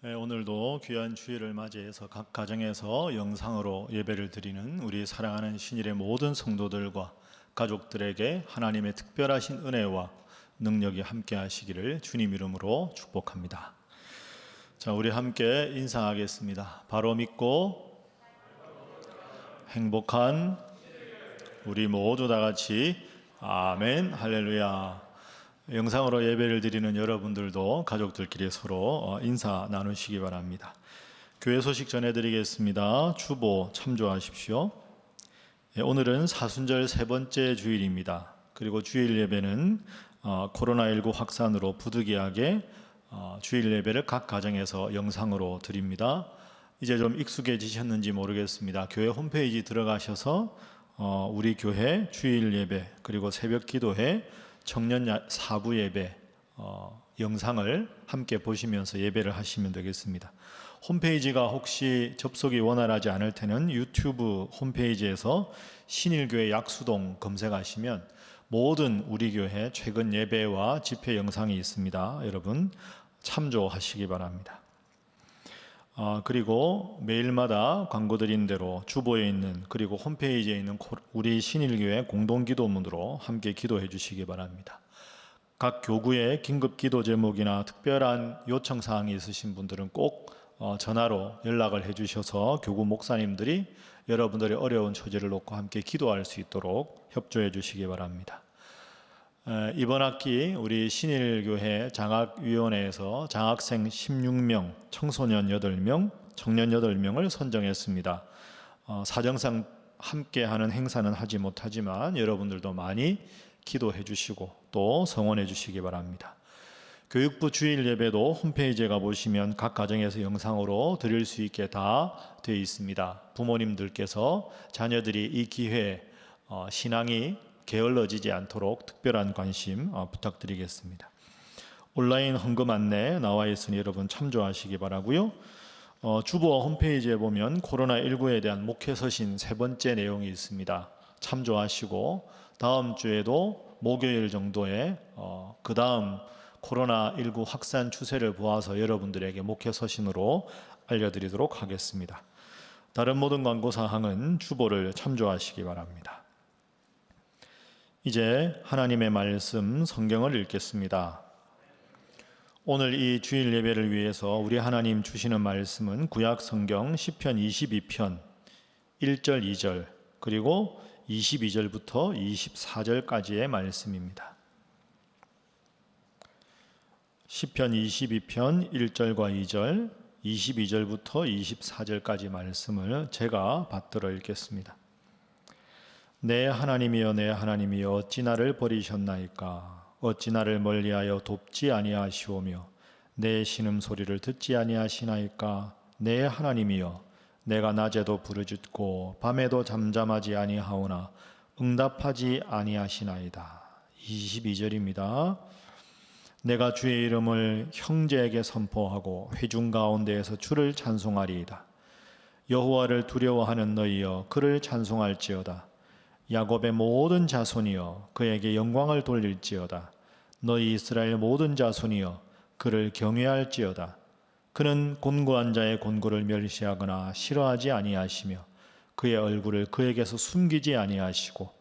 네, 오늘도 귀한 주일을 맞이해서 각 가정에서 영상으로 예배를 드리는 우리 사랑하는 신일의 모든 성도들과 가족들에게 하나님의 특별하신 은혜와 능력이 함께 하시기를 주님 이름으로 축복합니다. 자, 우리 함께 인사하겠습니다. 바로 믿고 행복한 우리 모두 다 같이 아멘 할렐루야. 영상으로 예배를 드리는 여러분들도 가족들끼리 서로 인사 나누시기 바랍니다. 교회 소식 전해드리겠습니다. 주보 참조하십시오. 오늘은 사순절 세 번째 주일입니다. 그리고 주일 예배는 코로나19 확산으로 부득이하게 주일 예배를 각 가정에서 영상으로 드립니다. 이제 좀 익숙해지셨는지 모르겠습니다. 교회 홈페이지 들어가셔서 우리 교회 주일 예배 그리고 새벽 기도회 청년 사부 예배 영상을 함께 보시면서 예배를 하시면 되겠습니다. 홈페이지가 혹시 접속이 원활하지 않을 때는 유튜브 홈페이지에서 신일교회 약수동 검색하시면 모든 우리 교회 최근 예배와 집회 영상이 있습니다. 여러분 참조하시기 바랍니다. 그리고 매일마다 광고 드린 대로 주보에 있는 그리고 홈페이지에 있는 우리 신일교회 공동기도문으로 함께 기도해 주시기 바랍니다. 각 교구에 긴급 기도 제목이나 특별한 요청사항이 있으신 분들은 꼭 전화로 연락을 해 주셔서 교구 목사님들이 여러분들의 어려운 처지를 놓고 함께 기도할 수 있도록 협조해 주시기 바랍니다. 이번 학기 우리 신일교회 장학위원회에서 장학생 16명, 청소년 8명, 청년 8명을 선정했습니다. 사정상 함께하는 행사는 하지 못하지만 여러분들도 많이 기도해 주시고 또 성원해 주시기 바랍니다. 교육부 주일 예배도 홈페이지에 가보시면 각 가정에서 영상으로 드릴 수 있게 다 되어 있습니다. 부모님들께서 자녀들이 이 기회에 신앙이 게을러지지 않도록 특별한 관심 부탁드리겠습니다. 온라인 헌금 안내 나와 있으니 여러분 참조하시기 바라고요. 주보 홈페이지에 보면 코로나19에 대한 목회서신 세 번째 내용이 있습니다. 참조하시고 다음 주에도 목요일 정도에 그 다음 코로나19 확산 추세를 보아서 여러분들에게 목회서신으로 알려드리도록 하겠습니다. 다른 모든 광고사항은 주보를 참조하시기 바랍니다. 이제 하나님의 말씀 성경을 읽겠습니다. 오늘 이 주일 예배를 위해서 우리 하나님 주시는 말씀은 구약 성경 시편 22편 1절 2절 그리고 22절부터 24절까지의 말씀입니다. 시편 22편 1절과 2절 22절부터 24절까지 말씀을 제가 받들어 읽겠습니다. 내 하나님이여 내 하나님이여 어찌 나를 버리셨나이까 어찌 나를 멀리하여 돕지 아니하시오며 내 신음소리를 듣지 아니하시나이까 내 하나님이여 내가 낮에도 부르짖고 밤에도 잠잠하지 아니하오나 응답하지 아니하시나이다. 22절입니다. 내가 주의 이름을 형제에게 선포하고 회중 가운데에서 주를 찬송하리이다. 여호와를 두려워하는 너희여 그를 찬송할지어다. 야곱의 모든 자손이여 그에게 영광을 돌릴지어다. 너희 이스라엘 모든 자손이여 그를 경외할지어다. 그는 곤고한 자의 곤고를 멸시하거나 싫어하지 아니하시며 그의 얼굴을 그에게서 숨기지 아니하시고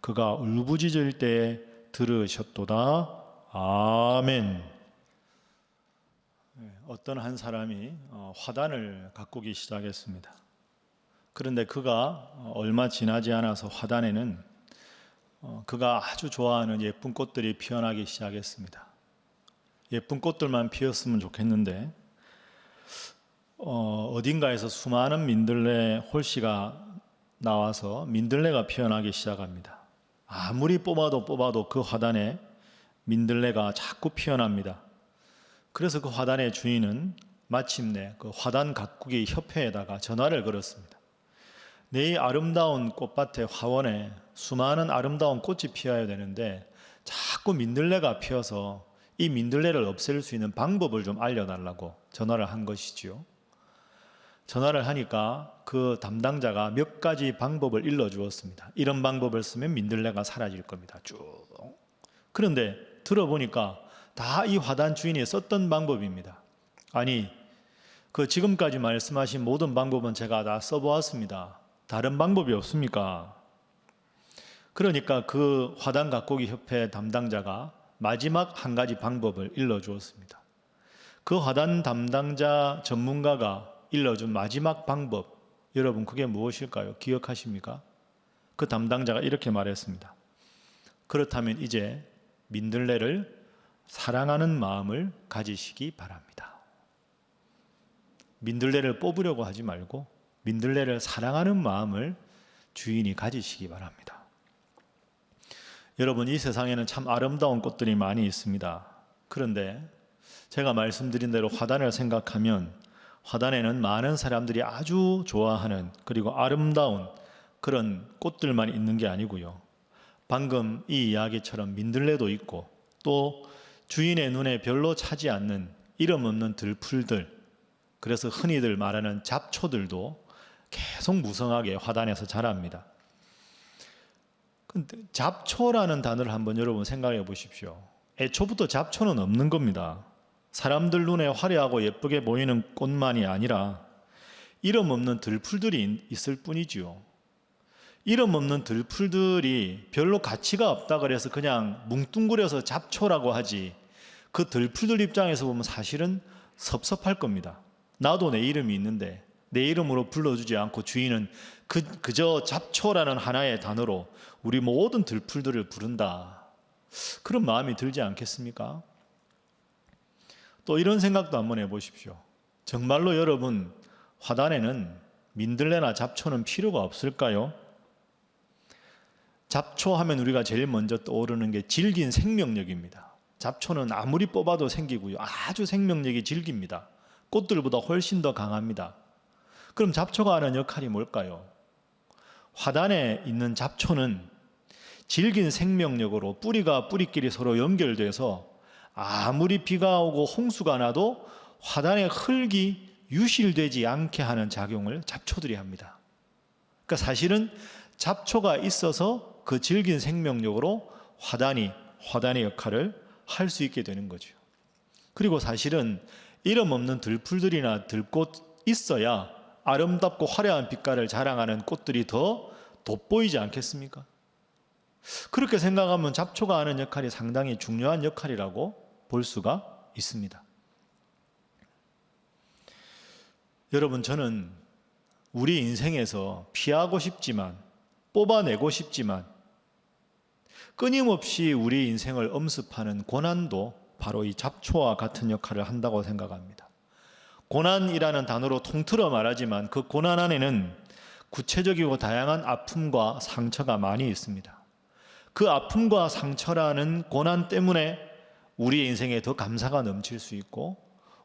그가 울부짖을 때에 들으셨도다. 아멘. 어떤 한 사람이 화단을 가꾸기 시작했습니다. 그런데 그가 얼마 지나지 않아서 화단에는 그가 아주 좋아하는 예쁜 꽃들이 피어나기 시작했습니다. 예쁜 꽃들만 피었으면 좋겠는데 어딘가에서 수많은 민들레 홀씨가 나와서 민들레가 피어나기 시작합니다. 아무리 뽑아도 그 화단에 민들레가 자꾸 피어납니다. 그래서 그 화단의 주인은 마침내 그 화단 가꾸기 협회에다가 전화를 걸었습니다. 내 아름다운 꽃밭의 화원에 수많은 아름다운 꽃이 피어야 되는데 자꾸 민들레가 피어서 이 민들레를 없앨 수 있는 방법을 좀 알려달라고 전화를 한 것이지요. 전화를 하니까 그 담당자가 몇 가지 방법을 일러주었습니다. 이런 방법을 쓰면 민들레가 사라질 겁니다. 쭉. 그런데 들어보니까 다 이 화단 주인이 썼던 방법입니다. 아니 그 지금까지 말씀하신 모든 방법은 제가 다 써보았습니다. 다른 방법이 없습니까? 그러니까 그 화단 가꾸기 협회 담당자가 마지막 한 가지 방법을 일러주었습니다. 그 화단 담당자 전문가가 일러준 마지막 방법, 여러분 그게 무엇일까요? 기억하십니까? 그 담당자가 이렇게 말했습니다. 그렇다면 이제 민들레를 사랑하는 마음을 가지시기 바랍니다. 민들레를 뽑으려고 하지 말고 민들레를 사랑하는 마음을 주인이 가지시기 바랍니다. 여러분, 이 세상에는 참 아름다운 꽃들이 많이 있습니다. 그런데 제가 말씀드린 대로 화단을 생각하면 화단에는 많은 사람들이 아주 좋아하는 그리고 아름다운 그런 꽃들만 있는 게 아니고요. 방금 이 이야기처럼 민들레도 있고 또 주인의 눈에 별로 차지 않는 이름 없는 들풀들, 그래서 흔히들 말하는 잡초들도 계속 무성하게 화단에서 자랍니다. 근데 잡초라는 단어를 한번 여러분 생각해 보십시오. 애초부터 잡초는 없는 겁니다. 사람들 눈에 화려하고 예쁘게 보이는 꽃만이 아니라 이름 없는 들풀들이 있을 뿐이지요. 이름 없는 들풀들이 별로 가치가 없다 그래서 그냥 뭉뚱그려서 잡초라고 하지, 그 들풀들 입장에서 보면 사실은 섭섭할 겁니다. 나도 내 이름이 있는데 내 이름으로 불러주지 않고 주인은 그저 잡초라는 하나의 단어로 우리 모든 들풀들을 부른다. 그런 마음이 들지 않겠습니까? 또 이런 생각도 한번 해보십시오. 정말로 여러분, 화단에는 민들레나 잡초는 필요가 없을까요? 잡초 하면 우리가 제일 먼저 떠오르는 게 질긴 생명력입니다. 잡초는 아무리 뽑아도 생기고요. 아주 생명력이 질깁니다. 꽃들보다 훨씬 더 강합니다. 그럼 잡초가 하는 역할이 뭘까요? 화단에 있는 잡초는 질긴 생명력으로 뿌리가 뿌리끼리 서로 연결돼서 아무리 비가 오고 홍수가 나도 화단의 흙이 유실되지 않게 하는 작용을 잡초들이 합니다. 그러니까 사실은 잡초가 있어서 그 질긴 생명력으로 화단의 역할을 할 수 있게 되는 거죠. 그리고 사실은 이름 없는 들풀들이나 들꽃 있어야 아름답고 화려한 빛깔을 자랑하는 꽃들이 더 돋보이지 않겠습니까? 그렇게 생각하면 잡초가 하는 역할이 상당히 중요한 역할이라고 볼 수가 있습니다. 여러분, 저는 우리 인생에서 피하고 싶지만, 뽑아내고 싶지만 끊임없이 우리 인생을 엄습하는 고난도 바로 이 잡초와 같은 역할을 한다고 생각합니다. 고난이라는 단어로 통틀어 말하지만 그 고난 안에는 구체적이고 다양한 아픔과 상처가 많이 있습니다. 그 아픔과 상처라는 고난 때문에 우리의 인생에 더 감사가 넘칠 수 있고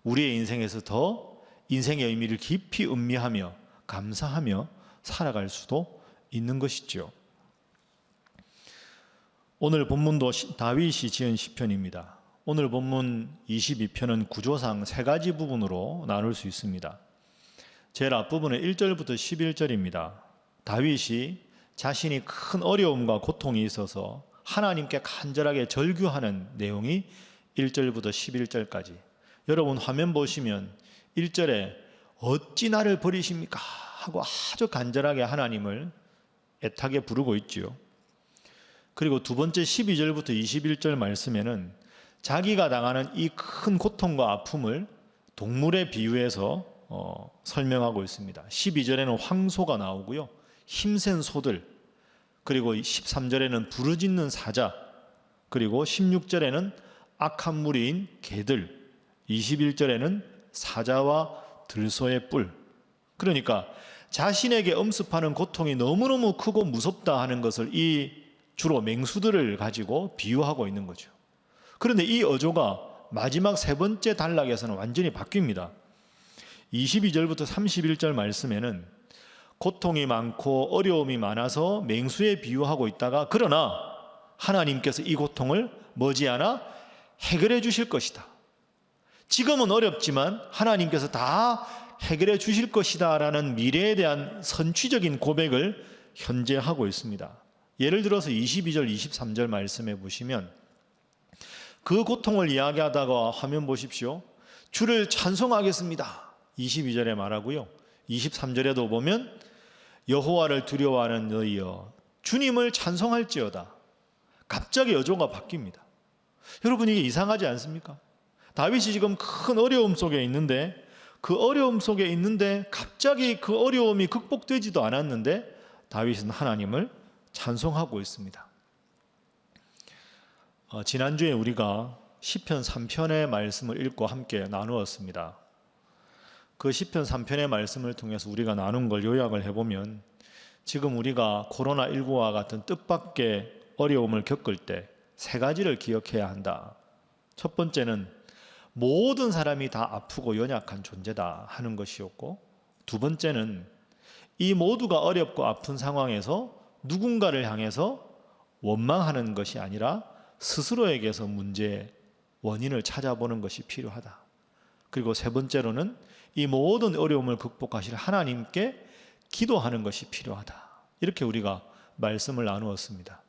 우리의 인생에서 더 인생의 의미를 깊이 음미하며 감사하며 살아갈 수도 있는 것이죠. 오늘 본문도 다윗이 지은 시편입니다. 오늘 본문 22편은 구조상 세 가지 부분으로 나눌 수 있습니다. 제일 앞부분은 1절부터 11절입니다. 다윗이 자신이 큰 어려움과 고통이 있어서 하나님께 간절하게 절규하는 내용이 1절부터 11절까지. 여러분 화면 보시면 1절에 어찌 나를 버리십니까? 하고 아주 간절하게 하나님을 애타게 부르고 있지요. 그리고 두 번째 12절부터 21절 말씀에는 자기가 당하는 이 큰 고통과 아픔을 동물에 비유해서 설명하고 있습니다. 12절에는 황소가 나오고요. 힘센 소들, 그리고 13절에는 부르짖는 사자, 그리고 16절에는 악한 무리인 개들, 21절에는 사자와 들소의 뿔. 그러니까 자신에게 엄습하는 고통이 너무너무 크고 무섭다 하는 것을 이 주로 맹수들을 가지고 비유하고 있는 거죠. 그런데 이 어조가 마지막 세 번째 단락에서는 완전히 바뀝니다. 22절부터 31절 말씀에는 고통이 많고 어려움이 많아서 맹수에 비유하고 있다가 그러나 하나님께서 이 고통을 머지않아 해결해 주실 것이다. 지금은 어렵지만 하나님께서 다 해결해 주실 것이다 라는 미래에 대한 선취적인 고백을 현재 하고 있습니다. 예를 들어서 22절, 23절 말씀해 보시면 그 고통을 이야기하다가 화면 보십시오. 주를 찬송하겠습니다. 22절에 말하고요. 23절에도 보면 여호와를 두려워하는 너희여 주님을 찬송할지어다. 갑자기 여조가 바뀝니다. 여러분 이게 이상하지 않습니까? 다윗이 지금 큰 어려움 속에 있는데 그 어려움 속에 있는데 갑자기 그 어려움이 극복되지도 않았는데 다윗은 하나님을 찬송하고 있습니다. 지난주에 우리가 시편 3편의 말씀을 읽고 함께 나누었습니다. 그 시편 3편의 말씀을 통해서 우리가 나눈 걸 요약을 해보면 지금 우리가 코로나19와 같은 뜻밖의 어려움을 겪을 때 세 가지를 기억해야 한다. 첫 번째는 모든 사람이 다 아프고 연약한 존재다 하는 것이었고, 두 번째는 이 모두가 어렵고 아픈 상황에서 누군가를 향해서 원망하는 것이 아니라 스스로에게서 문제의 원인을 찾아보는 것이 필요하다. 그리고 세 번째로는 이 모든 어려움을 극복하실 하나님께 기도하는 것이 필요하다. 이렇게 우리가 말씀을 나누었습니다.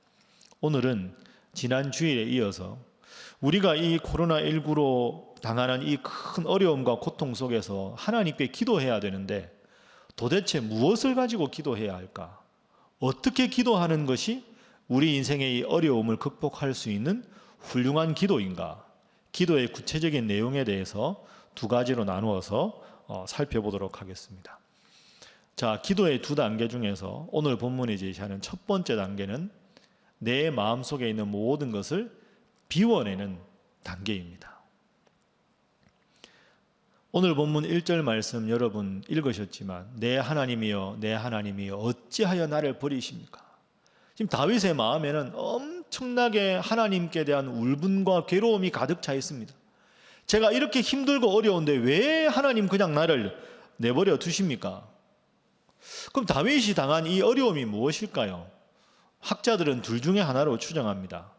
오늘은 지난 주일에 이어서 우리가 이 코로나19로 당하는 이 큰 어려움과 고통 속에서 하나님께 기도해야 되는데 도대체 무엇을 가지고 기도해야 할까? 어떻게 기도하는 것이 우리 인생의 이 어려움을 극복할 수 있는 훌륭한 기도인가? 기도의 구체적인 내용에 대해서 두 가지로 나누어서 살펴보도록 하겠습니다. 자, 기도의 두 단계 중에서 오늘 본문이 제시하는 첫 번째 단계는 내 마음속에 있는 모든 것을 비워내는 단계입니다. 오늘 본문 1절 말씀 여러분 읽으셨지만 내 하나님이여 내 하나님이여 어찌하여 나를 버리십니까? 지금 다윗의 마음에는 엄청나게 하나님께 대한 울분과 괴로움이 가득 차 있습니다. 제가 이렇게 힘들고 어려운데 왜 하나님 그냥 나를 내버려 두십니까? 그럼 다윗이 당한 이 어려움이 무엇일까요? 학자들은 둘 중에 하나로 추정합니다.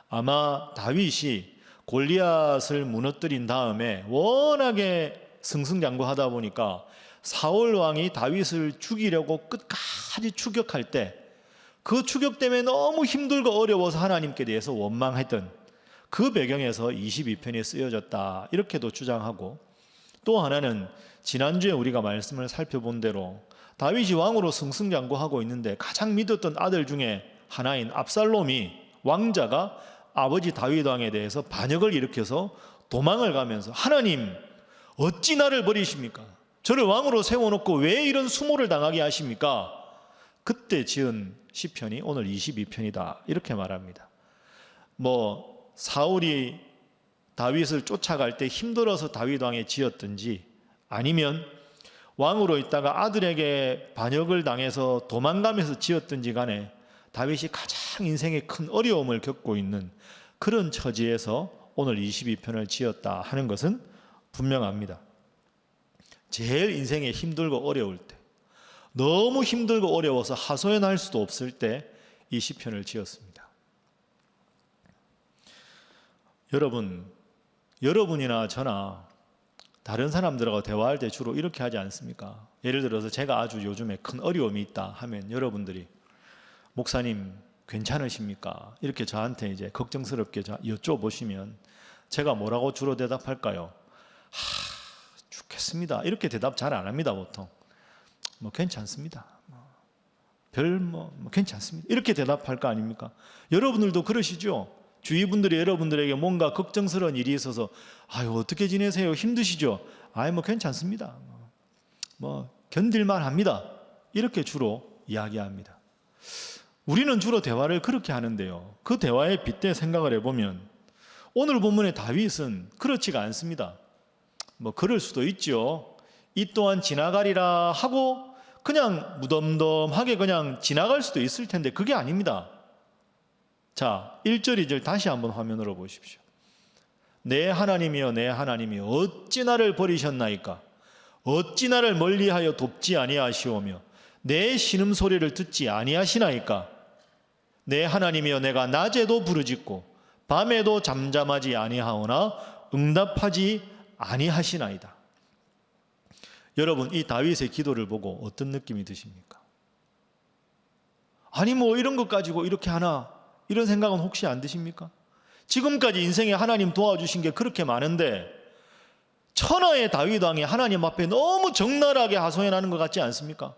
아마 다윗이 골리앗을 무너뜨린 다음에 워낙에 승승장구하다 보니까 사울 왕이 다윗을 죽이려고 끝까지 추격할 때 그 추격 때문에 너무 힘들고 어려워서 하나님께 대해서 원망했던 그 배경에서 22편이 쓰여졌다 이렇게도 주장하고, 또 하나는 지난주에 우리가 말씀을 살펴본 대로 다윗이 왕으로 승승장구하고 있는데 가장 믿었던 아들 중에 하나인 압살롬이 왕자가 아버지 다윗 왕에 대해서 반역을 일으켜서 도망을 가면서 하나님 어찌 나를 버리십니까? 저를 왕으로 세워놓고 왜 이런 수모를 당하게 하십니까? 그때 지은 시편이 오늘 22편이다 이렇게 말합니다. 사울이 다윗을 쫓아갈 때 힘들어서 다윗 왕에 지었든지 아니면 왕으로 있다가 아들에게 반역을 당해서 도망가면서 지었든지 간에 다윗이 가장 인생에 큰 어려움을 겪고 있는 그런 처지에서 오늘 22편을 지었다 하는 것은 분명합니다. 제일 인생에 힘들고 어려울 때, 너무 힘들고 어려워서 하소연할 수도 없을 때 이 시편을 지었습니다. 여러분이나 저나 다른 사람들하고 대화할 때 주로 이렇게 하지 않습니까? 예를 들어서 제가 아주 요즘에 큰 어려움이 있다 하면 여러분들이 목사님 괜찮으십니까? 이렇게 저한테 이제 걱정스럽게 여쭤보시면 제가 뭐라고 주로 대답할까요? 죽겠습니다. 이렇게 대답 잘 안 합니다. 보통 괜찮습니다. 괜찮습니다. 이렇게 대답할 거 아닙니까? 여러분들도 그러시죠? 주위 분들이 여러분들에게 뭔가 걱정스러운 일이 있어서 어떻게 지내세요? 힘드시죠? 괜찮습니다. 견딜만 합니다. 이렇게 주로 이야기합니다. 우리는 주로 대화를 그렇게 하는데요. 그 대화에 빗대 생각을 해보면 오늘 본문의 다윗은 그렇지가 않습니다. 그럴 수도 있죠. 이 또한 지나가리라 하고 그냥 무덤덤하게 그냥 지나갈 수도 있을 텐데 그게 아닙니다. 자, 1절 2절 다시 한번 화면으로 보십시오. 내 하나님이여 내 하나님이여 어찌 나를 버리셨나이까? 어찌 나를 멀리하여 돕지 아니하시오며 내 신음소리를 듣지 아니하시나이까? 내 하나님이여 내가 낮에도 부르짖고 밤에도 잠잠하지 아니하오나 응답하지 아니하시나이다. 여러분 이 다윗의 기도를 보고 어떤 느낌이 드십니까? 이런 것 가지고 이렇게 하나 이런 생각은 혹시 안 드십니까? 지금까지 인생에 하나님 도와주신 게 그렇게 많은데 천하의 다윗 왕이 하나님 앞에 너무 적나라하게 하소연하는 것 같지 않습니까?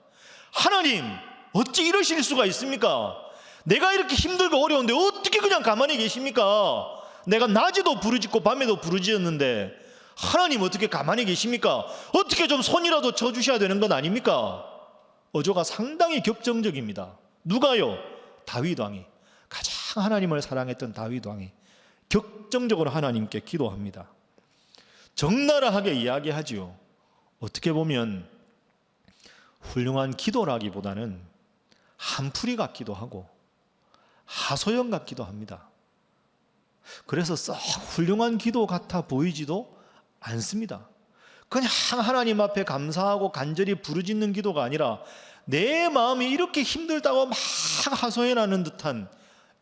하나님, 어찌 이러실 수가 있습니까? 내가 이렇게 힘들고 어려운데 어떻게 그냥 가만히 계십니까? 내가 낮에도 부르짖고 밤에도 부르짖었는데 하나님 어떻게 가만히 계십니까? 어떻게 좀 손이라도 쳐주셔야 되는 건 아닙니까? 어조가 상당히 격정적입니다. 누가요? 다윗 왕이, 가장 하나님을 사랑했던 다윗 왕이 격정적으로 하나님께 기도합니다. 적나라하게 이야기하지요. 어떻게 보면 훌륭한 기도라기보다는 한풀이 같기도 하고 하소연 같기도 합니다. 그래서 썩 훌륭한 기도 같아 보이지도 않습니다. 그냥 하나님 앞에 감사하고 간절히 부르짖는 기도가 아니라 내 마음이 이렇게 힘들다고 막 하소연하는 듯한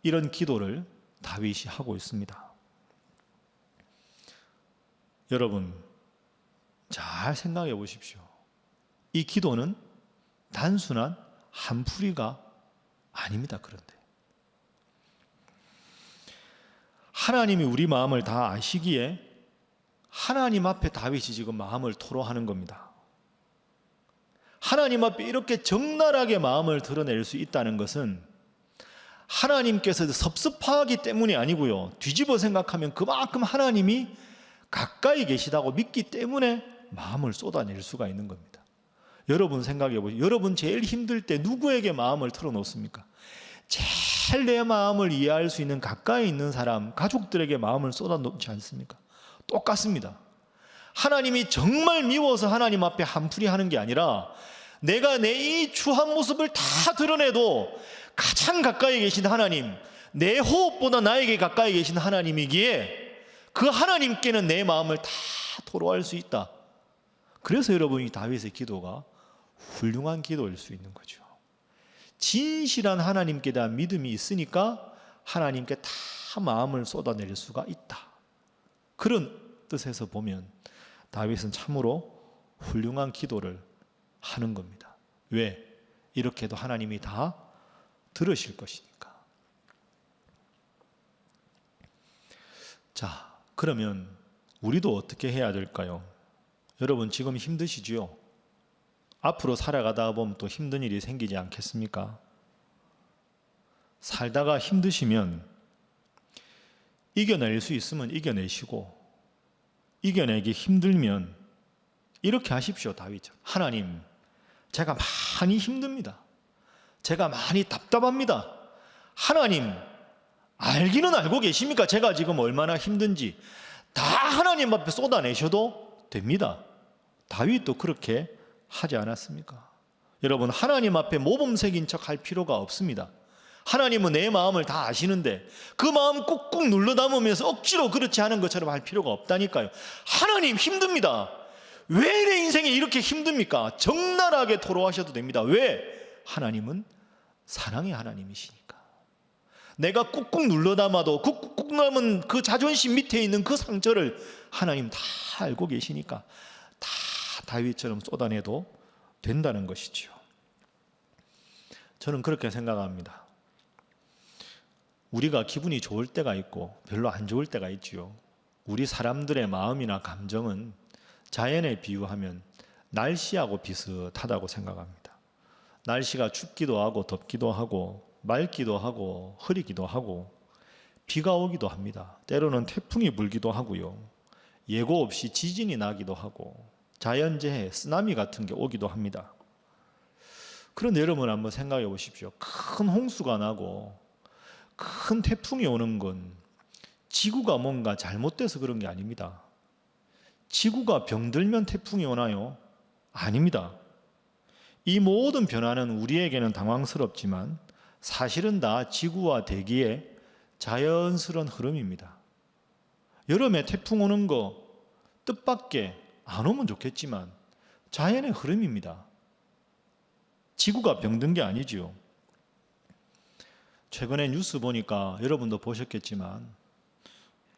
이런 기도를 다윗이 하고 있습니다. 여러분, 잘 생각해 보십시오. 이 기도는 단순한 한풀이가 아닙니다. 그런데 하나님이 우리 마음을 다 아시기에 하나님 앞에 다윗이 지금 마음을 토로하는 겁니다. 하나님 앞에 이렇게 적나라하게 마음을 드러낼 수 있다는 것은 하나님께서 섭섭하기 때문이 아니고요, 뒤집어 생각하면 그만큼 하나님이 가까이 계시다고 믿기 때문에 마음을 쏟아낼 수가 있는 겁니다. 여러분 생각해 보세요. 여러분 제일 힘들 때 누구에게 마음을 털어놓습니까? 제일 내 마음을 이해할 수 있는 가까이 있는 사람, 가족들에게 마음을 쏟아놓지 않습니까? 똑같습니다. 하나님이 정말 미워서 하나님 앞에 한풀이 하는 게 아니라 내가 내 이 추한 모습을 다 드러내도 가장 가까이 계신 하나님, 내 호흡보다 나에게 가까이 계신 하나님이기에 그 하나님께는 내 마음을 다 토로할 수 있다. 그래서 여러분이 다윗의 기도가 훌륭한 기도일 수 있는 거죠. 진실한 하나님께 대한 믿음이 있으니까 하나님께 다 마음을 쏟아낼 수가 있다. 그런 뜻에서 보면 다윗은 참으로 훌륭한 기도를 하는 겁니다. 왜? 이렇게 해도 하나님이 다 들으실 것이니까. 자, 그러면 우리도 어떻게 해야 될까요? 여러분 지금 힘드시지요? 앞으로 살아가다 보면 또 힘든 일이 생기지 않겠습니까? 살다가 힘드시면 이겨낼 수 있으면 이겨내시고, 이겨내기 힘들면 이렇게 하십시오. 다윗처럼. 하나님, 제가 많이 힘듭니다. 제가 많이 답답합니다. 하나님, 알기는 알고 계십니까? 제가 지금 얼마나 힘든지. 다 하나님 앞에 쏟아내셔도 됩니다. 다윗도 그렇게 하지 않았습니까? 여러분, 하나님 앞에 모범생인 척 할 필요가 없습니다. 하나님은 내 마음을 다 아시는데 그 마음 꾹꾹 눌러 담으면서 억지로 그렇지 않은 것처럼 할 필요가 없다니까요. 하나님 힘듭니다. 왜 내 인생이 이렇게 힘듭니까? 적나라하게 토로하셔도 됩니다. 왜? 하나님은 사랑의 하나님이시니까. 내가 꾹꾹 눌러 담아도 그 꾹꾹 남은 그 자존심 밑에 있는 그 상처를 하나님 다 알고 계시니까 다 다윗처럼 쏟아내도 된다는 것이죠. 저는 그렇게 생각합니다. 우리가 기분이 좋을 때가 있고 별로 안 좋을 때가 있지요. 우리 사람들의 마음이나 감정은 자연에 비유하면 날씨하고 비슷하다고 생각합니다. 날씨가 춥기도 하고 덥기도 하고 맑기도 하고 흐리기도 하고 비가 오기도 합니다. 때로는 태풍이 불기도 하고요. 예고 없이 지진이 나기도 하고 자연재해, 쓰나미 같은 게 오기도 합니다. 그런데 여러분 한번 생각해 보십시오. 큰 홍수가 나고 큰 태풍이 오는 건 지구가 뭔가 잘못돼서 그런 게 아닙니다. 지구가 병들면 태풍이 오나요? 아닙니다. 이 모든 변화는 우리에게는 당황스럽지만 사실은 다 지구와 대기의 자연스러운 흐름입니다. 여름에 태풍 오는 거 뜻밖의 안 오면 좋겠지만 자연의 흐름입니다. 지구가 병든 게 아니지요. 최근에 뉴스 보니까 여러분도 보셨겠지만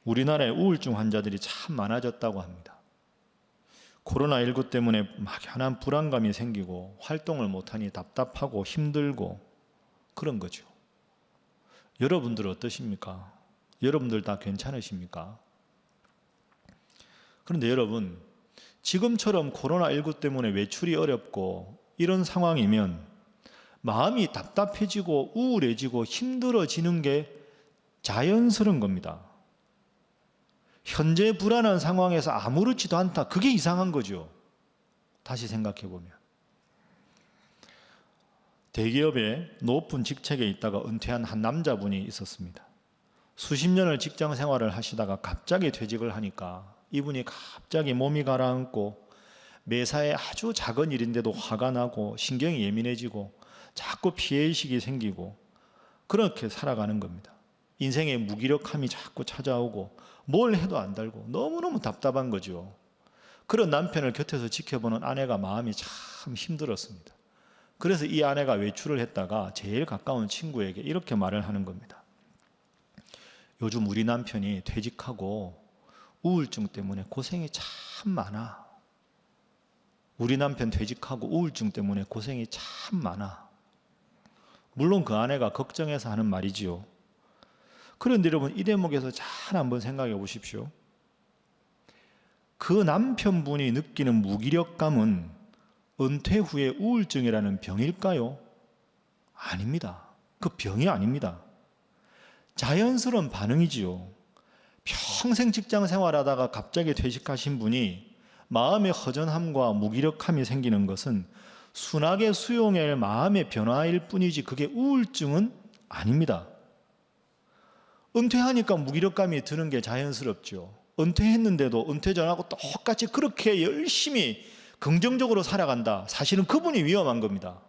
우리나라에 우울증 환자들이 참 많아졌다고 합니다. 코로나19 때문에 막연한 불안감이 생기고 활동을 못하니 답답하고 힘들고 그런 거죠. 여러분들 어떠십니까? 여러분들 다 괜찮으십니까? 그런데 여러분, 지금처럼 코로나19 때문에 외출이 어렵고 이런 상황이면 마음이 답답해지고 우울해지고 힘들어지는 게 자연스러운 겁니다. 현재 불안한 상황에서 아무렇지도 않다. 그게 이상한 거죠. 다시 생각해 보면. 대기업의 높은 직책에 있다가 은퇴한 한 남자분이 있었습니다. 수십 년을 직장 생활을 하시다가 갑자기 퇴직을 하니까 이분이 갑자기 몸이 가라앉고 매사에 아주 작은 일인데도 화가 나고 신경이 예민해지고 자꾸 피해의식이 생기고 그렇게 살아가는 겁니다. 인생의 무기력함이 자꾸 찾아오고 뭘 해도 안 달고 너무너무 답답한 거죠. 그런 남편을 곁에서 지켜보는 아내가 마음이 참 힘들었습니다. 그래서 이 아내가 외출을 했다가 제일 가까운 친구에게 이렇게 말을 하는 겁니다. 요즘 우리 남편이 퇴직하고 우울증 때문에 고생이 참 많아. 우리 남편 퇴직하고 우울증 때문에 고생이 참 많아. 물론 그 아내가 걱정해서 하는 말이지요. 그런데 여러분, 이 대목에서 잘 한번 생각해 보십시오. 그 남편분이 느끼는 무기력감은 은퇴 후에 우울증이라는 병일까요? 아닙니다. 그 병이 아닙니다. 자연스러운 반응이지요. 평생 직장 생활하다가 갑자기 퇴직하신 분이 마음의 허전함과 무기력함이 생기는 것은 순하게 수용할 마음의 변화일 뿐이지 그게 우울증은 아닙니다. 은퇴하니까 무기력감이 드는 게 자연스럽죠. 은퇴했는데도 은퇴 전하고 똑같이 그렇게 열심히 긍정적으로 살아간다. 사실은 그분이 위험한 겁니다.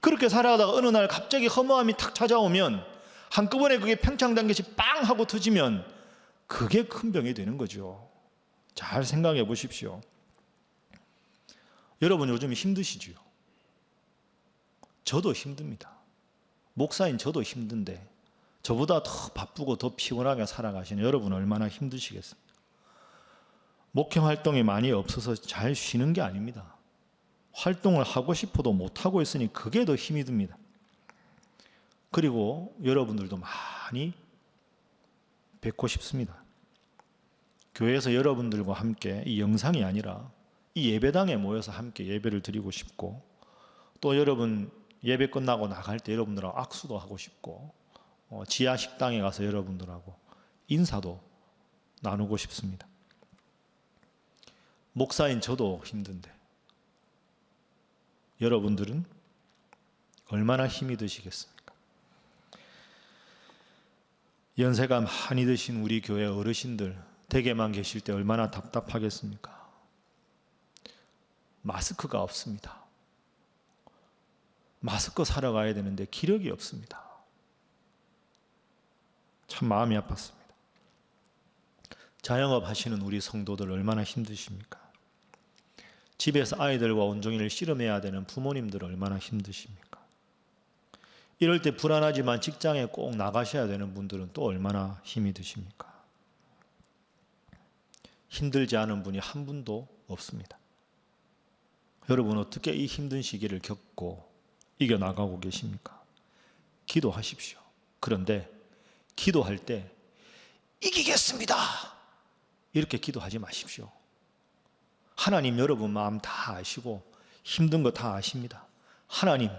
그렇게 살아가다가 어느 날 갑자기 허무함이 탁 찾아오면 한꺼번에 그게 팽창된 것이 빵 하고 터지면 그게 큰 병이 되는 거죠. 잘 생각해 보십시오. 여러분 요즘 힘드시죠? 저도 힘듭니다. 목사인 저도 힘든데 저보다 더 바쁘고 더 피곤하게 살아가시는 여러분 얼마나 힘드시겠습니까? 목회 활동이 많이 없어서 잘 쉬는 게 아닙니다. 활동을 하고 싶어도 못하고 있으니 그게 더 힘이 듭니다. 그리고 여러분들도 많이 뵙고 싶습니다. 교회에서 여러분들과 함께 이 영상이 아니라 이 예배당에 모여서 함께 예배를 드리고 싶고 또 여러분 예배 끝나고 나갈 때 여러분들하고 악수도 하고 싶고 지하 식당에 가서 여러분들하고 인사도 나누고 싶습니다. 목사인 저도 힘든데 여러분들은 얼마나 힘이 드시겠습니까? 연세가 많이 드신 우리 교회 어르신들 댁에만 계실 때 얼마나 답답하겠습니까? 마스크가 없습니다. 마스크 사러 가야 되는데 기력이 없습니다. 참 마음이 아팠습니다. 자영업 하시는 우리 성도들 얼마나 힘드십니까? 집에서 아이들과 온종일 씨름해야 되는 부모님들 얼마나 힘드십니까? 이럴 때 불안하지만 직장에 꼭 나가셔야 되는 분들은 또 얼마나 힘이 드십니까? 힘들지 않은 분이 한 분도 없습니다. 여러분 어떻게 이 힘든 시기를 겪고 이겨나가고 계십니까? 기도하십시오. 그런데 기도할 때 이기겠습니다 이렇게 기도하지 마십시오. 하나님 여러분 마음 다 아시고 힘든 거 다 아십니다. 하나님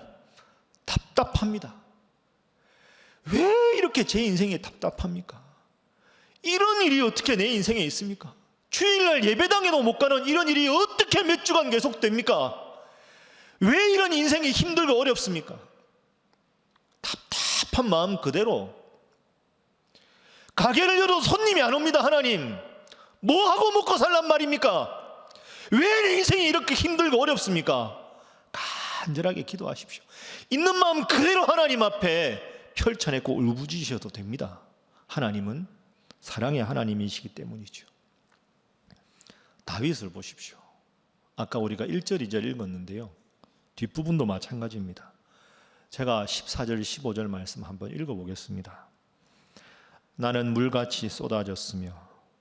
답답합니다. 왜 이렇게 제 인생이 답답합니까? 이런 일이 어떻게 내 인생에 있습니까? 주일날 예배당에도 못 가는 이런 일이 어떻게 몇 주간 계속됩니까? 왜 이런 인생이 힘들고 어렵습니까? 답답한 마음 그대로 가게를 열어도 손님이 안 옵니다. 하나님 뭐 하고 먹고 살란 말입니까? 왜 내 인생이 이렇게 힘들고 어렵습니까? 간절하게 기도하십시오. 있는 마음 그대로 하나님 앞에 펼쳐내고 울부짖으셔도 됩니다. 하나님은 사랑의 하나님이시기 때문이죠. 다윗을 보십시오. 아까 우리가 1절 2절 읽었는데요. 뒷부분도 마찬가지입니다. 제가 14절 15절 말씀 한번 읽어보겠습니다. 나는 물같이 쏟아졌으며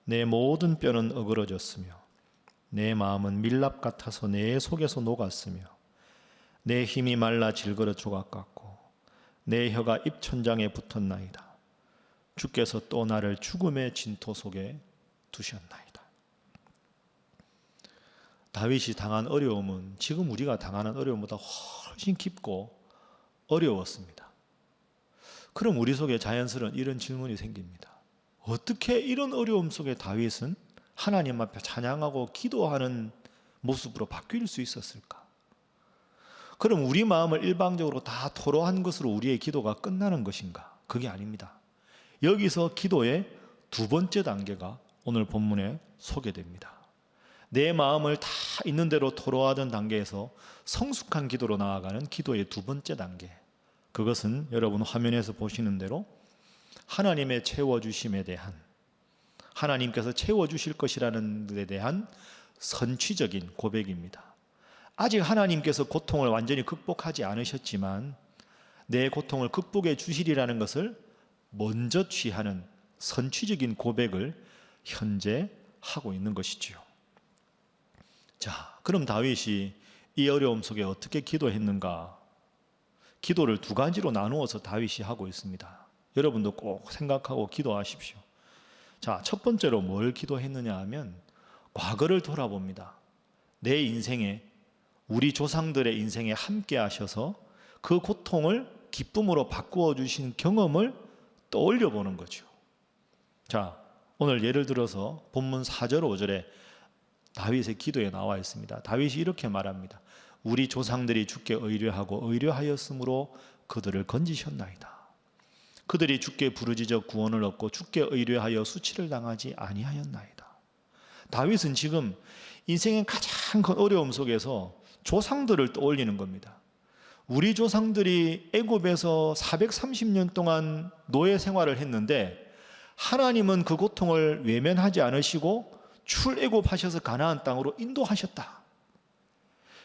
내 모든 뼈는 어그러졌으며 내 마음은 밀랍 같아서 내 속에서 녹았으며 내 힘이 말라 질거려 조각 같고 내 혀가 입천장에 붙었나이다. 주께서 또 나를 죽음의 진토 속에 두셨나이다. 다윗이 당한 어려움은 지금 우리가 당하는 어려움보다 훨씬 깊고 어려웠습니다. 그럼 우리 속에 자연스러운 이런 질문이 생깁니다. 어떻게 이런 어려움 속에 다윗은 하나님 앞에 찬양하고 기도하는 모습으로 바뀔 수 있었을까? 그럼 우리 마음을 일방적으로 다 토로한 것으로 우리의 기도가 끝나는 것인가? 그게 아닙니다. 여기서 기도의 두 번째 단계가 오늘 본문에 소개됩니다. 내 마음을 다 있는 대로 토로하던 단계에서 성숙한 기도로 나아가는 기도의 두 번째 단계. 그것은 여러분 화면에서 보시는 대로 하나님의 채워주심에 대한, 하나님께서 채워주실 것이라는 데 대한 선취적인 고백입니다. 아직 하나님께서 고통을 완전히 극복하지 않으셨지만 내 고통을 극복해 주시리라는 것을 먼저 취하는 선취적인 고백을 현재 하고 있는 것이지요. 자, 그럼 다윗이 이 어려움 속에 어떻게 기도했는가? 기도를 두 가지로 나누어서 다윗이 하고 있습니다. 여러분도 꼭 생각하고 기도하십시오. 자, 첫 번째로 뭘 기도했느냐 하면 과거를 돌아봅니다. 내 인생에, 우리 조상들의 인생에 함께 하셔서 그 고통을 기쁨으로 바꾸어 주신 경험을 떠올려 보는 거죠. 자, 오늘 예를 들어서 본문 4절 5절에 다윗의 기도에 나와 있습니다. 다윗이 이렇게 말합니다. 우리 조상들이 주께 의뢰하고 의뢰하였으므로 그들을 건지셨나이다. 그들이 주께 부르짖어 구원을 얻고 주께 의뢰하여 수치를 당하지 아니하였나이다. 다윗은 지금 인생의 가장 큰 어려움 속에서 조상들을 떠올리는 겁니다. 우리 조상들이 애굽에서 430년 동안 노예 생활을 했는데 하나님은 그 고통을 외면하지 않으시고 출애굽하셔서 가나안 땅으로 인도하셨다.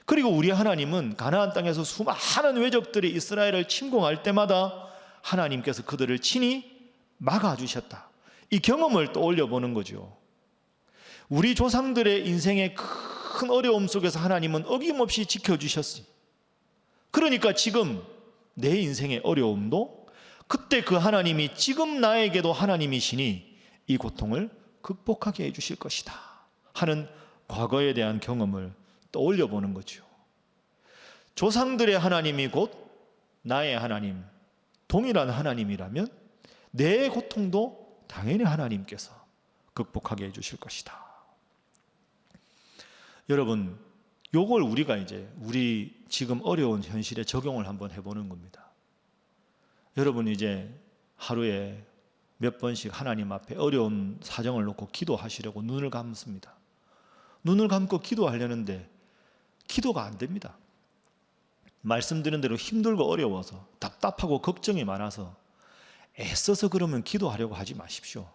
그리고 우리 하나님은 가나안 땅에서 수많은 외적들이 이스라엘을 침공할 때마다 하나님께서 그들을 친히 막아주셨다. 이 경험을 떠올려 보는 거죠. 우리 조상들의 인생의 큰 어려움 속에서 하나님은 어김없이 지켜주셨습니다. 그러니까 지금 내 인생의 어려움도 그때 그 하나님이 지금 나에게도 하나님이시니 이 고통을 극복하게 해주실 것이다 하는 과거에 대한 경험을 떠올려 보는 거죠. 조상들의 하나님이 곧 나의 하나님, 동일한 하나님이라면 내 고통도 당연히 하나님께서 극복하게 해주실 것이다. 여러분, 요걸 우리가 이제 우리 지금 어려운 현실에 적용을 한번 해보는 겁니다. 여러분 이제 하루에 몇 번씩 하나님 앞에 어려운 사정을 놓고 기도하시려고 눈을 감습니다. 눈을 감고 기도하려는데 기도가 안 됩니다. 말씀드린 대로 힘들고 어려워서 답답하고 걱정이 많아서 애써서 그러면 기도하려고 하지 마십시오.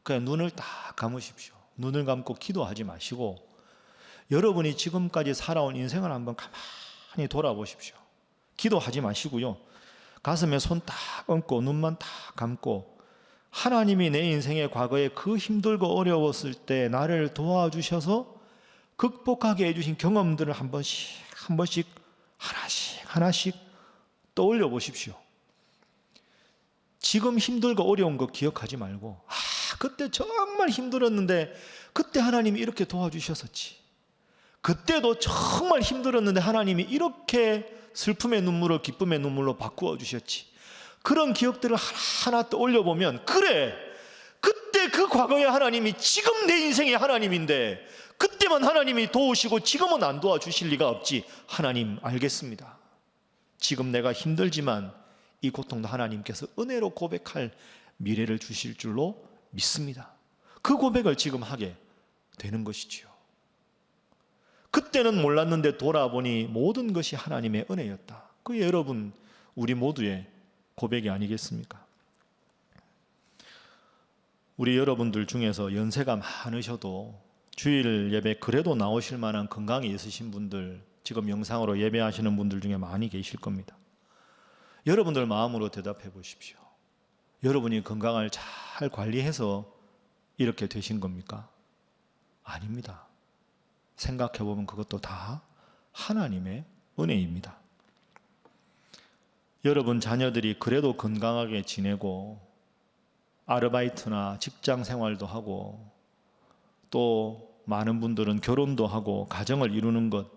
그냥 눈을 딱 감으십시오. 눈을 감고 기도하지 마시고 여러분이 지금까지 살아온 인생을 한번 가만히 돌아보십시오. 기도하지 마시고요. 가슴에 손 딱 얹고 눈만 딱 감고 하나님이 내 인생의 과거에 그 힘들고 어려웠을 때 나를 도와주셔서 극복하게 해주신 경험들을 한 번씩 하나씩 떠올려 보십시오. 지금 힘들고 어려운 거 기억하지 말고 그때 정말 힘들었는데 그때 하나님이 이렇게 도와주셨었지. 그때도 정말 힘들었는데 하나님이 이렇게 슬픔의 눈물을 기쁨의 눈물로 바꾸어 주셨지. 그런 기억들을 하나하나 떠올려 보면 그래, 그때 그 과거의 하나님이 지금 내 인생의 하나님인데 그때만 하나님이 도우시고 지금은 안 도와주실 리가 없지. 하나님 알겠습니다. 지금 내가 힘들지만 이 고통도 하나님께서 은혜로 고백할 미래를 주실 줄로 믿습니다. 그 고백을 지금 하게 되는 것이지요. 그때는 몰랐는데 돌아보니 모든 것이 하나님의 은혜였다. 그게 여러분 우리 모두의 고백이 아니겠습니까? 우리 여러분들 중에서 연세가 많으셔도 주일 예배 그래도 나오실 만한 건강이 있으신 분들, 지금 영상으로 예배하시는 분들 중에 많이 계실 겁니다. 여러분들 마음으로 대답해 보십시오. 여러분이 건강을 잘 관리해서 이렇게 되신 겁니까? 아닙니다. 생각해 보면 그것도 다 하나님의 은혜입니다. 여러분 자녀들이 그래도 건강하게 지내고 아르바이트나 직장 생활도 하고 또 많은 분들은 결혼도 하고 가정을 이루는 것,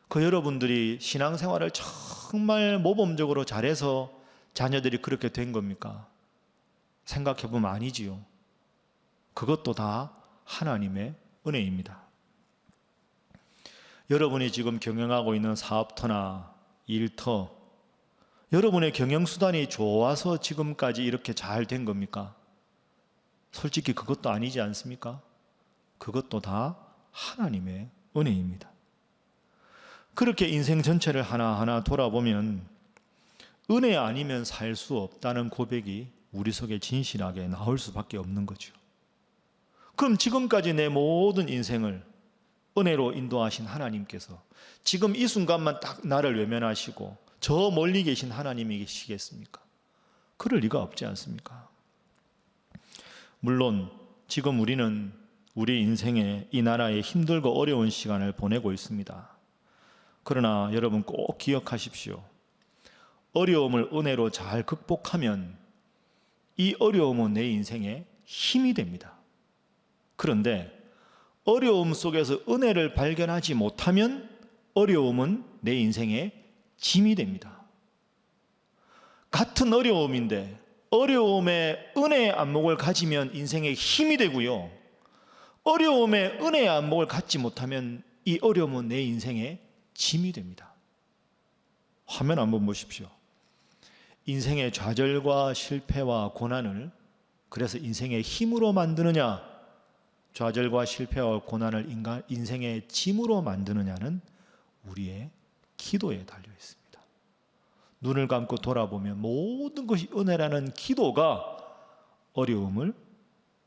그 여러분들이 신앙생활을 정말 모범적으로 잘해서 자녀들이 그렇게 된 겁니까? 생각해보면 아니지요. 그것도 다 하나님의 은혜입니다. 여러분이 지금 경영하고 있는 사업터나 일터, 여러분의 경영수단이 좋아서 지금까지 이렇게 잘 된 겁니까? 솔직히 그것도 아니지 않습니까? 그것도 다 하나님의 은혜입니다. 그렇게 인생 전체를 하나하나 돌아보면 은혜 아니면 살 수 없다는 고백이 우리 속에 진실하게 나올 수밖에 없는 거죠. 그럼 지금까지 내 모든 인생을 은혜로 인도하신 하나님께서 지금 이 순간만 딱 나를 외면하시고 저 멀리 계신 하나님이시겠습니까? 그럴 리가 없지 않습니까? 물론 지금 우리는 우리 인생에 이 나라에 힘들고 어려운 시간을 보내고 있습니다. 그러나 여러분 꼭 기억하십시오. 어려움을 은혜로 잘 극복하면 이 어려움은 내 인생에 힘이 됩니다. 그런데 어려움 속에서 은혜를 발견하지 못하면 어려움은 내 인생에 짐이 됩니다. 같은 어려움인데 어려움에 은혜의 안목을 가지면 인생에 힘이 되고요. 어려움에 은혜의 안목을 갖지 못하면 이 어려움은 내 인생에 짐이 됩니다. 화면 한번 보십시오. 인생의 좌절과 실패와 고난을 그래서 인생의 힘으로 만드느냐, 좌절과 실패와 고난을 인생의 짐으로 만드느냐는 우리의 기도에 달려 있습니다. 눈을 감고 돌아보면 모든 것이 은혜라는 기도가 어려움을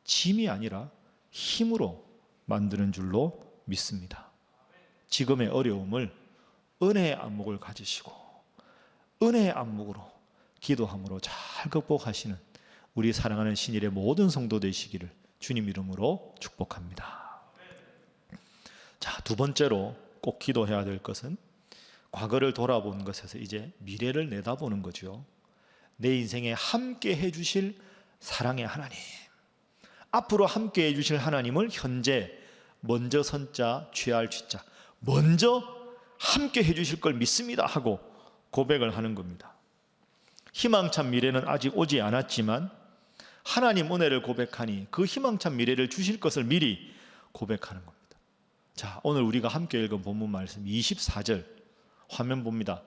짐이 아니라 힘으로 만드는 줄로 믿습니다. 지금의 어려움을 은혜의 안목을 가지시고 은혜의 안목으로 기도함으로 잘 극복하시는 우리 사랑하는 신일의 모든 성도 되시기를 주님 이름으로 축복합니다. 자, 두 번째로 꼭 기도해야 될 것은 과거를 돌아보는 것에서 이제 미래를 내다보는 거죠. 내 인생에 함께 해주실 사랑의 하나님, 앞으로 함께 해주실 하나님을 현재 먼저 선자 취할 취자 먼저 함께 해주실 걸 믿습니다 하고 고백을 하는 겁니다. 희망찬 미래는 아직 오지 않았지만 하나님 은혜를 고백하니 그 희망찬 미래를 주실 것을 미리 고백하는 겁니다. 자, 오늘 우리가 함께 읽은 본문 말씀 24절 화면 봅니다.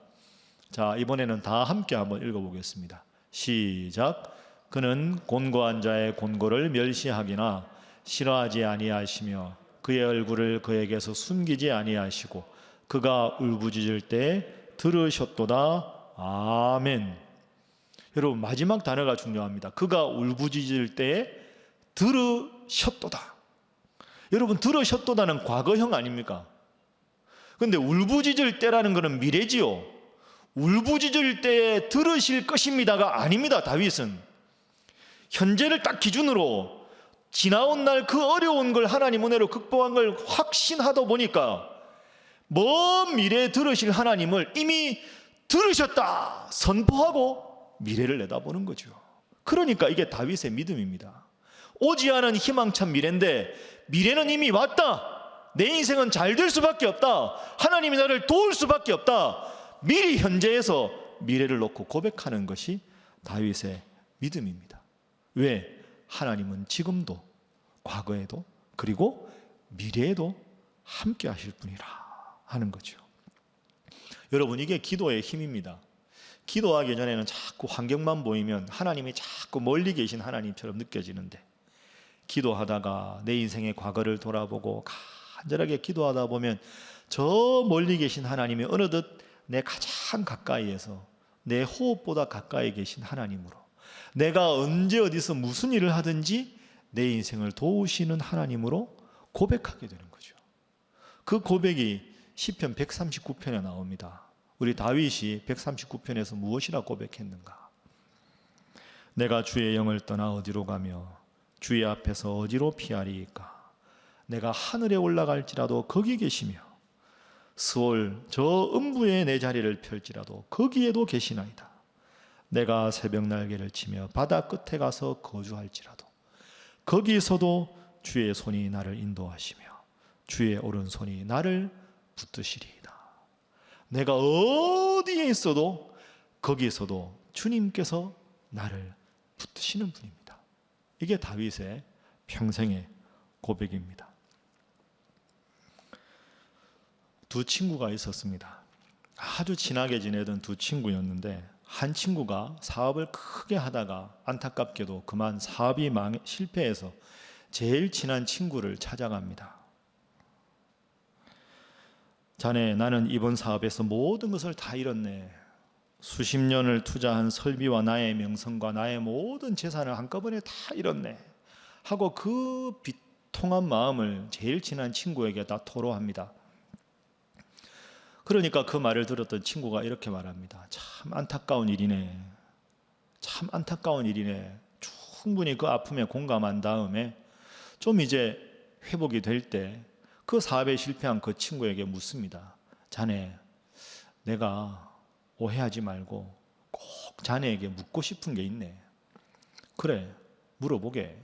자, 이번에는 다 함께 한번 읽어보겠습니다. 시작. 그는 곤고한 자의 곤고를 멸시하기나 싫어하지 아니하시며 그의 얼굴을 그에게서 숨기지 아니하시고 그가 울부짖을 때 들으셨도다. 아멘. 여러분 마지막 단어가 중요합니다. 그가 울부짖을 때에 들으셨도다. 여러분 들으셨도다는 과거형 아닙니까? 그런데 울부짖을 때라는 것은 미래지요. 울부짖을 때에 들으실 것입니다가 아닙니다. 다윗은 현재를 딱 기준으로 지나온 날 그 어려운 걸 하나님 은혜로 극복한 걸 확신하다 보니까 먼 미래에 들으실 하나님을 이미 들으셨다 선포하고 미래를 내다보는 거죠. 그러니까 이게 다윗의 믿음입니다. 오지 않은 희망찬 미래인데 미래는 이미 왔다. 내 인생은 잘 될 수밖에 없다. 하나님이 나를 도울 수밖에 없다. 미리 현재에서 미래를 놓고 고백하는 것이 다윗의 믿음입니다. 왜? 하나님은 지금도 과거에도 그리고 미래에도 함께 하실 분이라 하는 거죠. 여러분 이게 기도의 힘입니다. 기도하기 전에는 자꾸 환경만 보이면 하나님이 자꾸 멀리 계신 하나님처럼 느껴지는데 기도하다가 내 인생의 과거를 돌아보고 간절하게 기도하다 보면 저 멀리 계신 하나님이 어느덧 내 가장 가까이에서 내 호흡보다 가까이 계신 하나님으로 내가 언제 어디서 무슨 일을 하든지 내 인생을 도우시는 하나님으로 고백하게 되는 거죠. 그 고백이 시편 139편에 나옵니다. 우리 다윗이 139편에서 무엇이라 고백했는가? 내가 주의 영을 떠나 어디로 가며 주의 앞에서 어디로 피하리이까? 내가 하늘에 올라갈지라도 거기 계시며 스올 저 음부에 내 자리를 펼지라도 거기에도 계시나이다. 내가 새벽 날개를 치며 바다 끝에 가서 거주할지라도 거기서도 주의 손이 나를 인도하시며 주의 오른손이 나를 붙드시리이다. 내가 어디에 있어도 거기에서도 주님께서 나를 붙드시는 분입니다. 이게 다윗의 평생의 고백입니다. 두 친구가 있었습니다. 아주 친하게 지내던 두 친구였는데 한 친구가 사업을 크게 하다가 안타깝게도 그만 사업이 실패해서 제일 친한 친구를 찾아갑니다. 자네, 나는 이번 사업에서 모든 것을 다 잃었네. 수십 년을 투자한 설비와 나의 명성과 나의 모든 재산을 한꺼번에 다 잃었네 하고 그 비통한 마음을 제일 친한 친구에게 다 토로합니다. 그러니까 그 말을 들었던 친구가 이렇게 말합니다. 참 안타까운 일이네. 참 안타까운 일이네. 충분히 그 아픔에 공감한 다음에 좀 이제 회복이 될 때 그 사업에 실패한 그 친구에게 묻습니다. 자네, 내가 오해하지 말고 꼭 자네에게 묻고 싶은 게 있네. 그래, 물어보게.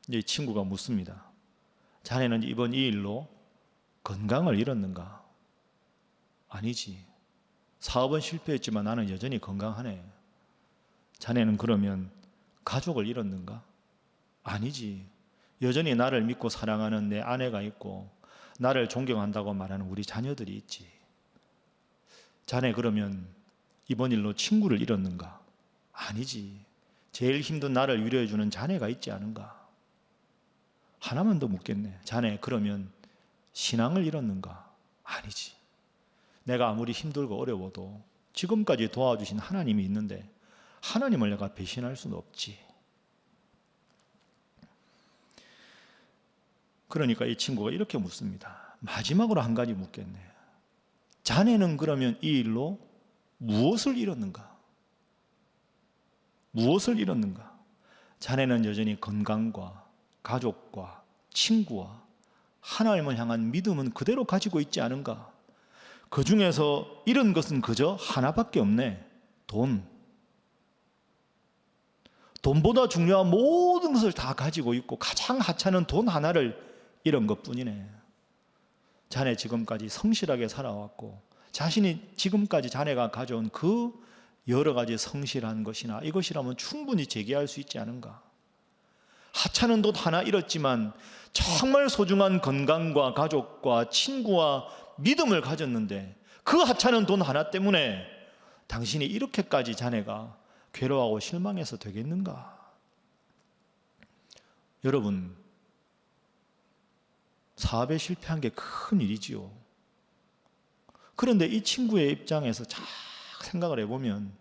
이제 이 친구가 묻습니다. 자네는 이번 이 일로 건강을 잃었는가? 아니지. 사업은 실패했지만 나는 여전히 건강하네. 자네는 그러면 가족을 잃었는가? 아니지. 여전히 나를 믿고 사랑하는 내 아내가 있고 나를 존경한다고 말하는 우리 자녀들이 있지. 자네 그러면 이번 일로 친구를 잃었는가? 아니지. 제일 힘든 나를 위로해 주는 자네가 있지 않은가? 하나만 더 묻겠네. 자네 그러면 신앙을 잃었는가? 아니지. 내가 아무리 힘들고 어려워도 지금까지 도와주신 하나님이 있는데 하나님을 내가 배신할 수는 없지. 그러니까 이 친구가 이렇게 묻습니다. 마지막으로 한 가지 묻겠네. 자네는 그러면 이 일로 무엇을 잃었는가? 무엇을 잃었는가? 자네는 여전히 건강과 가족과 친구와 하나님을 향한 믿음은 그대로 가지고 있지 않은가? 그 중에서 잃은 것은 그저 하나밖에 없네. 돈. 돈보다 중요한 모든 것을 다 가지고 있고 가장 하찮은 돈 하나를 잃은 것뿐이네. 자네 지금까지 성실하게 살아왔고 자신이 지금까지 자네가 가져온 그 여러 가지 성실한 것이나 이것이라면 충분히 제기할 수 있지 않은가? 하찮은 돈 하나 잃었지만 정말 소중한 건강과 가족과 친구와 믿음을 가졌는데 그 하찮은 돈 하나 때문에 당신이 이렇게까지 자네가 괴로워하고 실망해서 되겠는가? 여러분, 사업에 실패한 게 큰 일이지요. 그런데 이 친구의 입장에서 잘 생각을 해보면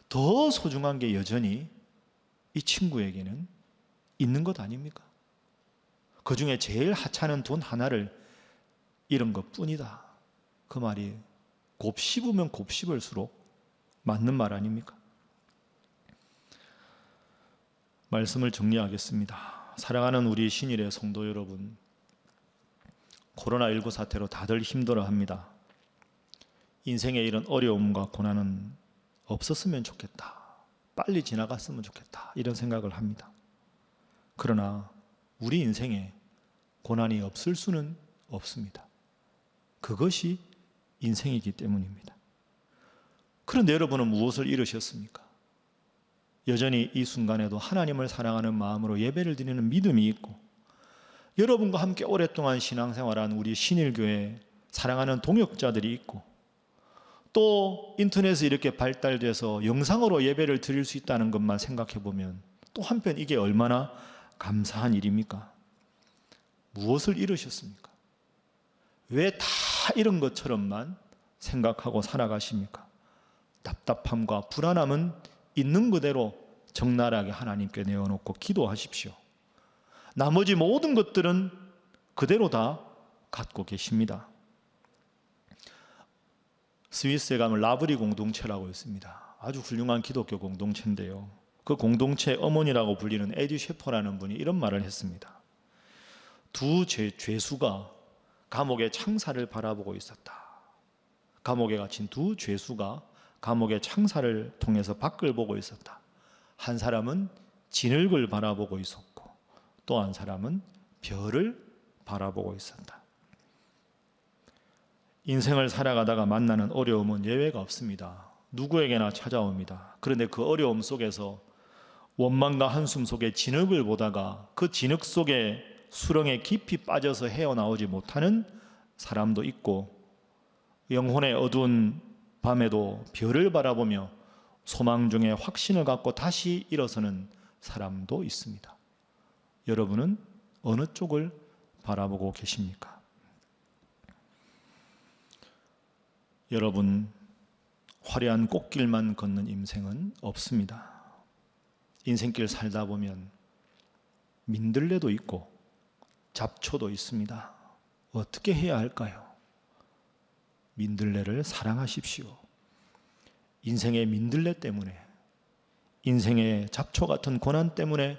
더 소중한 게 여전히 이 친구에게는 있는 것 아닙니까? 그 중에 제일 하찮은 돈 하나를 잃은 것 뿐이다. 그 말이 곱씹으면 곱씹을수록 맞는 말 아닙니까? 말씀을 정리하겠습니다. 사랑하는 우리 신일의 성도 여러분, 코로나19 사태로 다들 힘들어합니다. 인생의 이런 어려움과 고난은 없었으면 좋겠다. 빨리 지나갔으면 좋겠다. 이런 생각을 합니다. 그러나 우리 인생에 고난이 없을 수는 없습니다. 그것이 인생이기 때문입니다. 그런데 여러분은 무엇을 잃으셨습니까? 여전히 이 순간에도 하나님을 사랑하는 마음으로 예배를 드리는 믿음이 있고 여러분과 함께 오랫동안 신앙생활한 우리 신일교회 사랑하는 동역자들이 있고 또 인터넷이 이렇게 발달돼서 영상으로 예배를 드릴 수 있다는 것만 생각해 보면 또 한편 이게 얼마나 감사한 일입니까? 무엇을 잃으셨습니까? 왜 다 잃은 것처럼만 생각하고 살아가십니까? 답답함과 불안함은 있는 그대로 적나라하게 하나님께 내어놓고 기도하십시오. 나머지 모든 것들은 그대로 다 갖고 계십니다. 스위스에 가면 라브리 공동체라고 있습니다. 아주 훌륭한 기독교 공동체인데요. 그 공동체 어머니라고 불리는 에디 셰퍼라는 분이 이런 말을 했습니다. 두 죄수가 감옥의 창살을 바라보고 있었다. 감옥에 갇힌 두 죄수가 감옥의 창살을 통해서 밖을 보고 있었다. 한 사람은 진흙을 바라보고 있었고 또 한 사람은 별을 바라보고 있었다. 인생을 살아가다가 만나는 어려움은 예외가 없습니다. 누구에게나 찾아옵니다. 그런데 그 어려움 속에서 원망과 한숨 속에 진흙을 보다가 그 진흙 속에 수렁에 깊이 빠져서 헤어나오지 못하는 사람도 있고, 영혼의 어두운 밤에도 별을 바라보며 소망 중에 확신을 갖고 다시 일어서는 사람도 있습니다. 여러분은 어느 쪽을 바라보고 계십니까? 여러분, 화려한 꽃길만 걷는 인생은 없습니다. 인생길 살다 보면 민들레도 있고 잡초도 있습니다. 어떻게 해야 할까요? 민들레를 사랑하십시오. 인생의 민들레 때문에, 인생의 잡초 같은 고난 때문에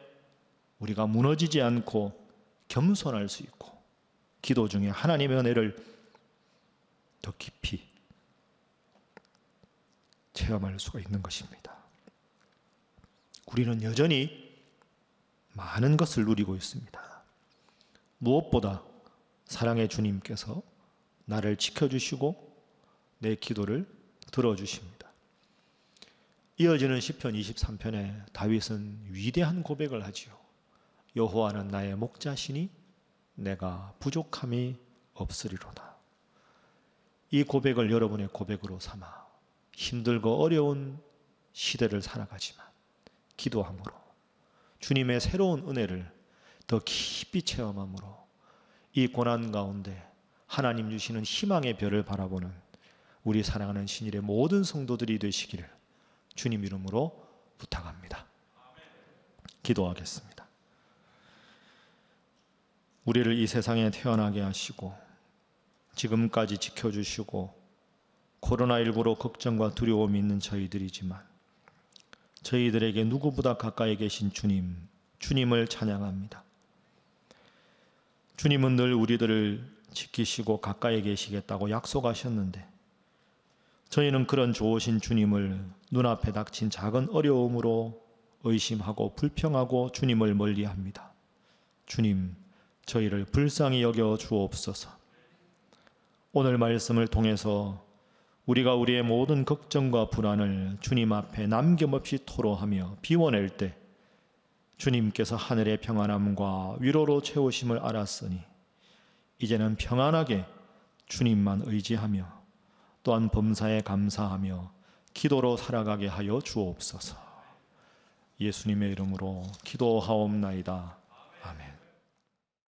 우리가 무너지지 않고 겸손할 수 있고, 기도 중에 하나님의 은혜를 더 깊이 체험할 수가 있는 것입니다. 우리는 여전히 많은 것을 누리고 있습니다. 무엇보다 사랑의 주님께서 나를 지켜주시고 내 기도를 들어주십니다. 이어지는 시편 23편에 다윗은 위대한 고백을 하지요. 여호와는 나의 목자시니 내가 부족함이 없으리로다. 이 고백을 여러분의 고백으로 삼아 힘들고 어려운 시대를 살아가지만 기도함으로 주님의 새로운 은혜를 더 깊이 체험함으로 이 고난 가운데 하나님 주시는 희망의 별을 바라보는 우리 사랑하는 신일의 모든 성도들이 되시기를 주님 이름으로 부탁합니다. 기도하겠습니다. 우리를 이 세상에 태어나게 하시고 지금까지 지켜주시고 코로나19로 걱정과 두려움이 있는 저희들이지만 저희들에게 누구보다 가까이 계신 주님, 주님을 찬양합니다. 주님은 늘 우리들을 지키시고 가까이 계시겠다고 약속하셨는데 저희는 그런 좋으신 주님을 눈앞에 닥친 작은 어려움으로 의심하고 불평하고 주님을 멀리합니다. 주님, 저희를 불쌍히 여겨 주옵소서. 오늘 말씀을 통해서 우리가 우리의 모든 걱정과 불안을 주님 앞에 남김없이 토로하며 비워낼 때 주님께서 하늘의 평안함과 위로로 채우심을 알았으니 이제는 평안하게 주님만 의지하며 또한 범사에 감사하며 기도로 살아가게 하여 주옵소서. 예수님의 이름으로 기도하옵나이다.